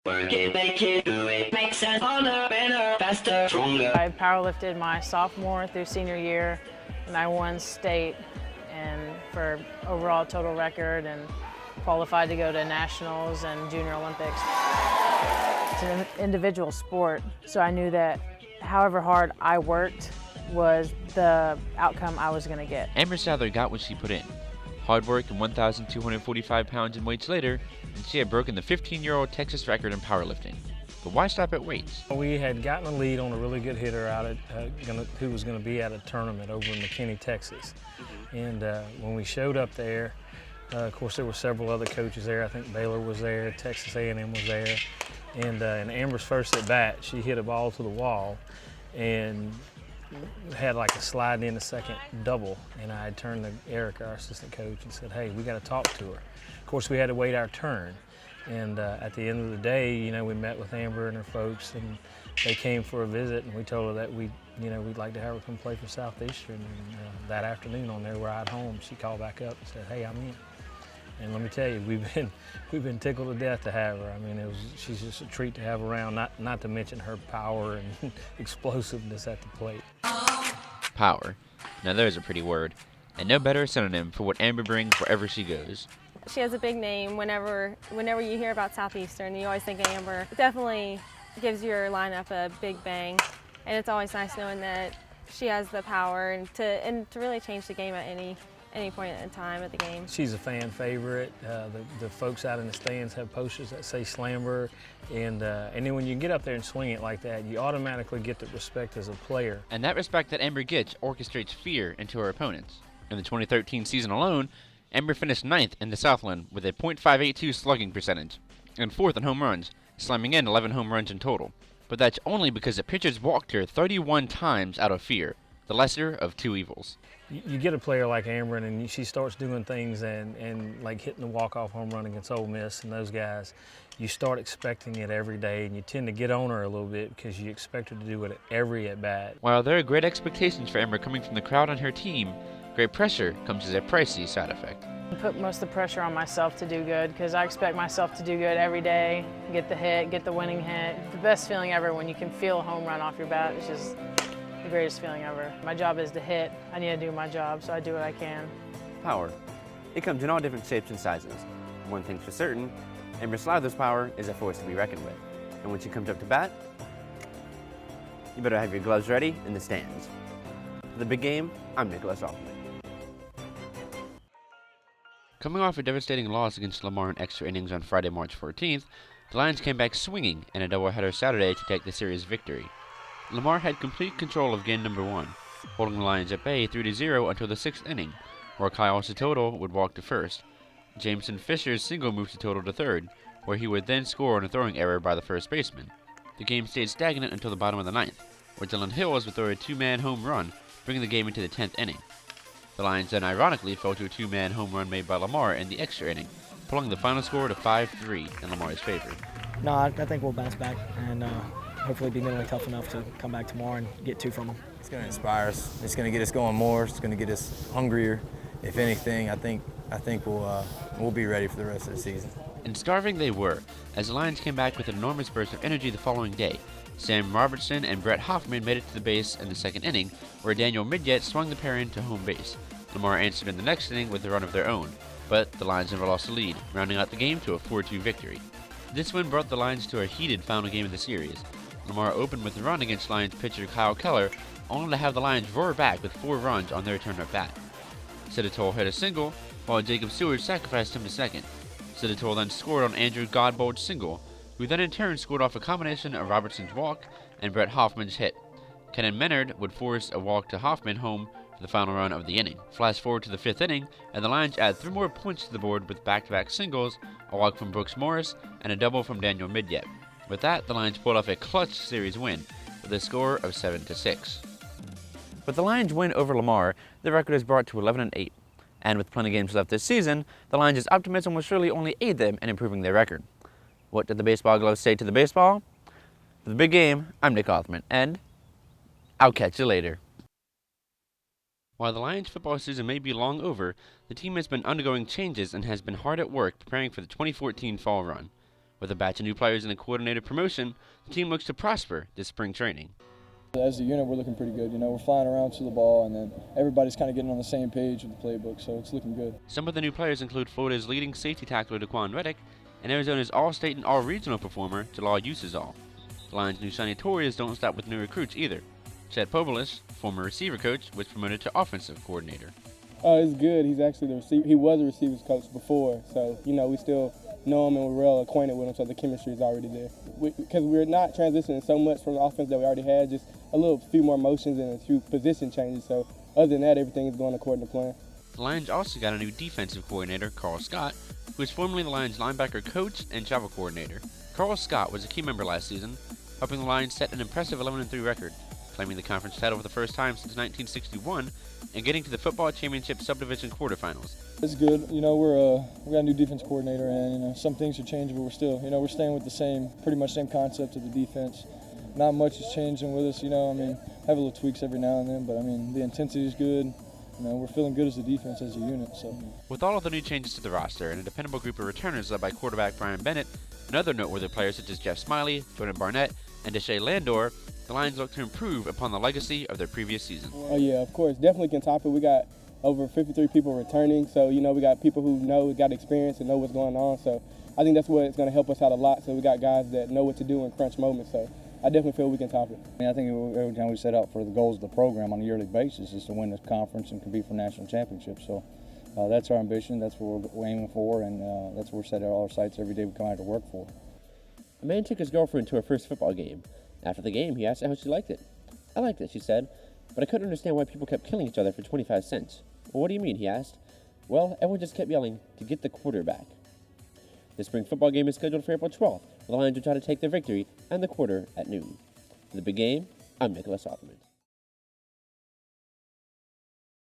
Work it, make it, do it, makes us harder, better, faster, stronger. I powerlifted my sophomore through senior year, and I won state and for overall total record and qualified to go to nationals and junior Olympics. It's an individual sport, so I knew that however hard I worked was the outcome I was going to get. Amber Sadler got what she put in. Hard work and 1,245 pounds in weights later, and she had broken the 15-year-old Texas record in powerlifting. But why stop at weights? We had gotten a lead on a really good hitter out at, who was going to be at a tournament over in McKinney, Texas. And when we showed up there, of course there were several other coaches there. I think Baylor was there, Texas A&M was there. And in Amber's first at bat, she hit a ball to the wall and had like a slide in a second double, and I had turned to Eric, our assistant coach, and said, hey, we got to talk to her. Of course, we had to wait our turn, and at the end of the day, you know, we met with Amber and her folks, and they came for a visit, and we told her that we'd like to have her come play for Southeastern. And that afternoon on their ride home, she called back up and said, hey, I'm in. And let me tell you, we've been tickled to death to have her. I mean, she's just a treat to have around, not to mention her power and explosiveness at the plate. Power. Now there's a pretty word. And no better synonym for what Amber brings wherever she goes. She has a big name. Whenever you hear about Southeastern, you always think of Amber. It definitely gives your lineup a big bang. And it's always nice knowing that she has the power and to really change the game at any point in time at the game. She's a fan favorite. The folks out in the stands have posters that say Slamber, and then when you get up there and swing it like that, you automatically get the respect as a player. And that respect that Amber gets orchestrates fear into her opponents. In the 2013 season alone, Amber finished 9th in the Southland with a .582 slugging percentage, and 4th in home runs, slamming in 11 home runs in total. But that's only because the pitchers walked her 31 times out of fear, the lesser of two evils. You get a player like Amber, and she starts doing things and like hitting the walk-off home run against Ole Miss and those guys, you start expecting it every day, and you tend to get on her a little bit because you expect her to do it every at-bat. While there are great expectations for Amber coming from the crowd on her team, great pressure comes as a pricey side effect. I put most of the pressure on myself to do good because I expect myself to do good every day, get the hit, get the winning hit. The best feeling ever when you can feel a home run off your bat is just the greatest feeling ever. My job is to hit. I need to do my job, so I do what I can. Power. It comes in all different shapes and sizes. One thing's for certain, Amber Sadler's power is a force to be reckoned with. And when she comes up to bat, you better have your gloves ready in the stands. For the big game, I'm Nicholas Hoffman. Coming off a devastating loss against Lamar in extra innings on Friday, March 14th, the Lions came back swinging in a doubleheader Saturday to take the series victory. Lamar had complete control of game number 1, holding the Lions at bay 3-0 until the 6th inning, where Kyle Sotolo would walk to first. Jameson Fisher's single moved Sotolo to third, where he would then score on a throwing error by the first baseman. The game stayed stagnant until the bottom of the 9th, where Dylan Hills would throw a two-man home run, bringing the game into the 10th inning. The Lions then ironically fell to a two-man home run made by Lamar in the extra inning, pulling the final score to 5-3 in Lamar's favor. No, I think we'll bounce back and hopefully be mentally tough enough to come back tomorrow and get 2 from them. It's going to inspire us. It's going to get us going more. It's going to get us hungrier. If anything, I think we'll be ready for the rest of the season. And starving they were, as the Lions came back with an enormous burst of energy the following day. Sam Robertson and Brett Hoffman made it to the base in the 2nd inning, where Daniel Midget swung the pair into home base. Lamar answered in the next inning with a run of their own, but the Lions never lost the lead, rounding out the game to a 4-2 victory. This win brought the Lions to a heated final game of the series. Lamar opened with a run against Lions pitcher Kyle Keller, only to have the Lions roar back with 4 runs on their return at bat. Sotolo hit a single, while Jacob Seward sacrificed him to second. Sotolo then scored on Andrew Godbold's single, who then in turn scored off a combination of Robertson's walk and Brett Hoffman's hit. Kenan Menard would force a walk to Hoffman home for the final run of the inning. Flash forward to the 5th inning, and the Lions add 3 more points to the board with back-to-back singles, a walk from Brooks Morris, and a double from Daniel Midget. With that, the Lions pulled off a clutch series win with a score of 7-6. With the Lions' win over Lamar, the record is brought to 11-8. And with plenty of games left this season, the Lions' optimism will surely only aid them in improving their record. What did the baseball gloves say to the baseball? For the big game, I'm Nick Othman, and I'll catch you later. While the Lions football season may be long over, the team has been undergoing changes and has been hard at work preparing for the 2014 fall run. With a batch of new players and a coordinator promotion, the team looks to prosper this spring training. As a unit, we're looking pretty good. We're flying around to the ball, and then everybody's kind of getting on the same page with the playbook, so it's looking good. Some of the new players include Florida's leading safety tackler Daquan Reddick and Arizona's all-state and all-regional performer Jalal Usazal. The Lions' new signing Tories don't stop with new recruits either. Chad Pobolis, former receiver coach, was promoted to offensive coordinator. It's good. He's actually the receiver. He was a receivers coach before, so we still know him and we're well acquainted with him, so the chemistry is already there. Because we're not transitioning so much from the offense that we already had, just a few more motions and a few position changes. So other than that, everything is going according to plan. The Lions also got a new defensive coordinator, Carl Scott, who was formerly the Lions linebacker coach and travel coordinator. Carl Scott was a key member last season, helping the Lions set an impressive 11-3 record, claiming the conference title for the first time since 1961 and getting to the football championship subdivision quarterfinals. It's good. We got a new defense coordinator, and some things are changing, but we're still, we're staying with the pretty much same concept of the defense. Not much is changing with us. Have a little tweaks every now and then, but the intensity is good. We're feeling good as a defense, as a unit. So, with all of the new changes to the roster and a dependable group of returners led by quarterback Brian Bennett and other noteworthy players such as Jeff Smiley, Jordan Barnett, and Deshae Landor, the Lions look to improve upon the legacy of their previous season. Oh yeah, of course, definitely can top it. We got over 53 people returning, so we got people who got experience and know what's going on. So I think that's what's going to help us out a lot. So we got guys that know what to do in crunch moments. So I definitely feel we can top it. I think every time we set out for the goals of the program on a yearly basis is to win the conference and compete for national championships. So that's our ambition. That's what we're aiming for, and that's what we're setting all our sights every day we come out to work for. A man took his girlfriend to her first football game. After the game, he asked her how she liked it. "I liked it," she said, "but I couldn't understand why people kept killing each other for 25 cents. "Well, what do you mean?" he asked. "Well, everyone just kept yelling to get the quarterback." The spring football game is scheduled for April 12th. The Lions will try to take their victory and the quarter at noon. For the big game, I'm Nicholas Offerman.